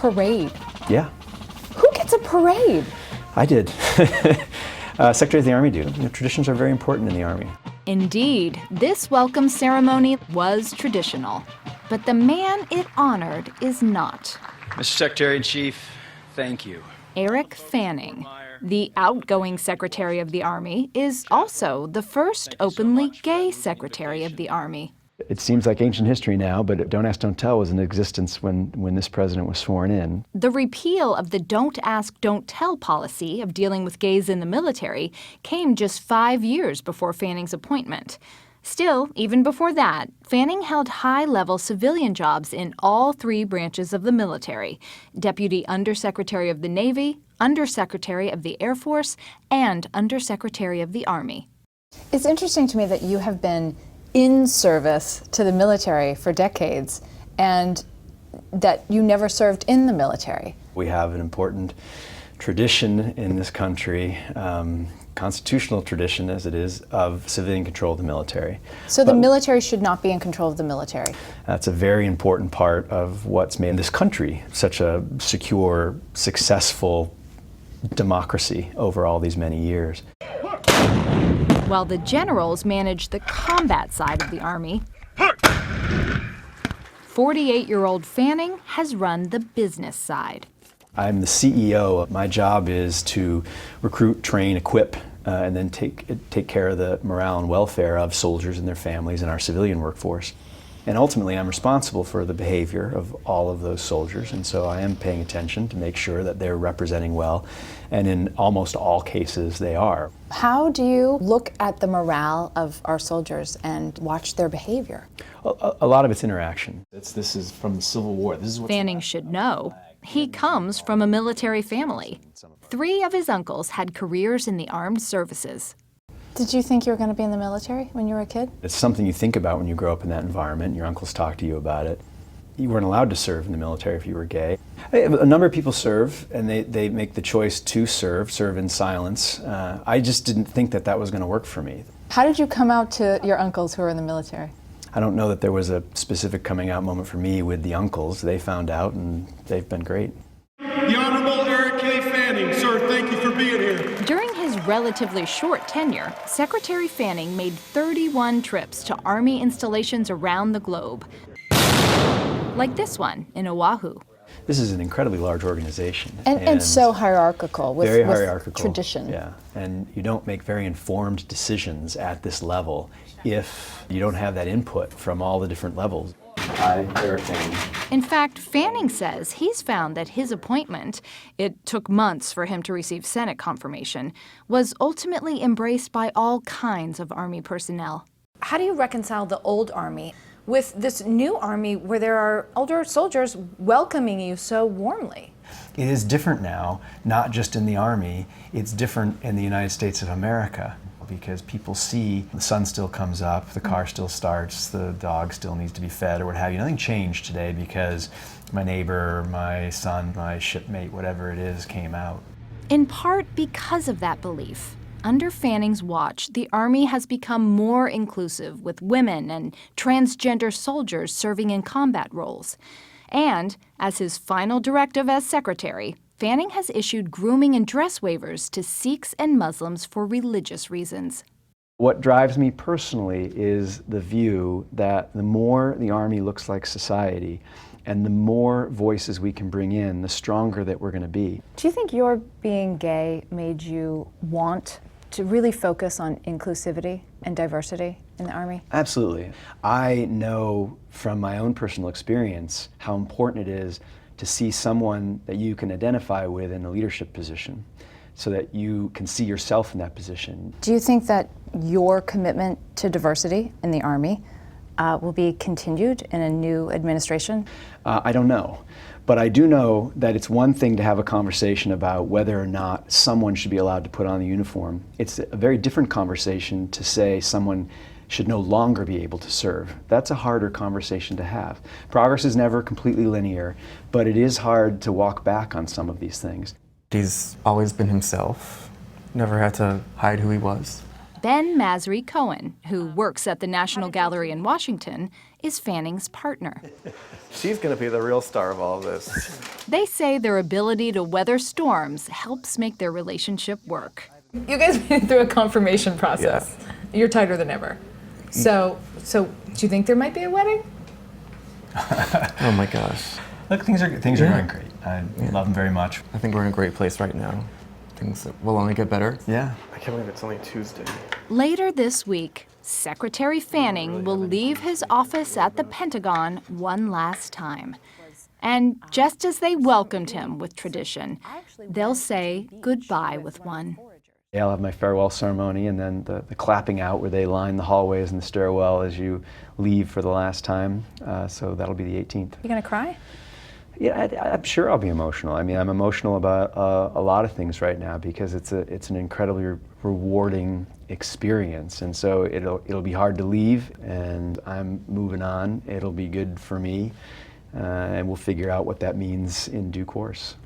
parade. Yeah. Who gets a parade? I did. Secretary of the Army do. Traditions are very important in the Army. Indeed, this welcome ceremony was traditional, but the man it honored is not. Mr. Secretary-in-Chief, thank you. Eric Fanning, the outgoing Secretary of the Army, is also the first openly gay Secretary of the Army. It seems like ancient history now, but Don't Ask, Don't Tell was in existence when this president was sworn in. The repeal of the Don't Ask, Don't Tell policy of dealing with gays in the military came just 5 years before Fanning's appointment. Still, even before that, Fanning held high-level civilian jobs in all 3 branches of the military: Deputy Undersecretary of the Navy, Undersecretary of the Air Force, and Undersecretary of the Army. It's interesting to me that you have been in service to the military for decades and that you never served in the military. We have an important tradition in this country, constitutional tradition as it is, of civilian control of the military. So the military should not be in control of the military? That's a very important part of what's made this country such a secure, successful democracy over all these many years. While the generals manage the combat side of the Army, 48-year-old Fanning has run the business side. I'm the CEO. My job is to recruit, train, equip, and then take care of the morale and welfare of soldiers and their families and our civilian workforce. And ultimately, I'm responsible for the behavior of all of those soldiers, and so I am paying attention to make sure that they're representing well, and in almost all cases, they are. How do you look at the morale of our soldiers and watch their behavior? A lot of it's interaction. This is from the Civil War. This is what Fanning should know. He comes from a military family. 3 of his uncles had careers in the armed services. Did you think you were going to be in the military when you were a kid? It's something you think about when you grow up in that environment. Your uncles talk to you about it. You weren't allowed to serve in the military if you were gay. A number of people serve, and they make the choice to serve in silence. I just didn't think that was going to work for me. How did you come out to your uncles who were in the military? I don't know that there was a specific coming out moment for me with the uncles. They found out, and they've been great. The Honorable Eric K. Fanning, sir, thank you for being here. During his relatively short tenure, Secretary Fanning made 31 trips to Army installations around the globe, like this one in Oahu. This is an incredibly large organization. And so hierarchical, with tradition. Yeah, and you don't make very informed decisions at this level if you don't have that input from all the different levels. I, Eric Fanning. In fact, Fanning says he's found that his appointment, it took months for him to receive Senate confirmation, was ultimately embraced by all kinds of Army personnel. How do you reconcile the old Army with this new Army where there are older soldiers welcoming you so warmly? It is different now, not just in the Army, it's different in the United States of America, because people see the sun still comes up, the car still starts, the dog still needs to be fed or what have you. Nothing changed today because my neighbor, my son, my shipmate, whatever it is, came out. In part because of that belief, under Fanning's watch, the Army has become more inclusive with women and transgender soldiers serving in combat roles. And, as his final directive as secretary, Fanning has issued grooming and dress waivers to Sikhs and Muslims for religious reasons. What drives me personally is the view that the more the Army looks like society and the more voices we can bring in, the stronger that we're going to be. Do you think your being gay made you want to really focus on inclusivity and diversity in the Army? Absolutely. I know from my own personal experience how important it is to see someone that you can identify with in a leadership position so that you can see yourself in that position. Do you think that your commitment to diversity in the Army will be continued in a new administration? I don't know. But I do know that it's one thing to have a conversation about whether or not someone should be allowed to put on the uniform. It's a very different conversation to say someone should no longer be able to serve. That's a harder conversation to have. Progress is never completely linear, but it is hard to walk back on some of these things. He's always been himself, never had to hide who he was. Ben Masry Cohen, who works at the National Gallery in Washington, is Fanning's partner. She's going to be the real star of all this. They say their ability to weather storms helps make their relationship work. You guys made it through a confirmation process. Yeah. You're tighter than ever. So do you think there might be a wedding? Oh my gosh. Look, things are going great. I love him very much. I think we're in a great place right now. Things will only get better. Yeah. I can't believe it's only Tuesday. Later this week, Secretary Fanning will leave his office at the Pentagon one last time. And just as they welcomed him with tradition, they'll say goodbye with one. I'll have my farewell ceremony and then the clapping out where they line the hallways and the stairwell as you leave for the last time. So that'll be the 18th. You gonna cry? Yeah, I'm sure I'll be emotional. I mean, I'm emotional about a lot of things right now because it's an incredibly rewarding experience, and so it'll be hard to leave. And I'm moving on. It'll be good for me, and we'll figure out what that means in due course.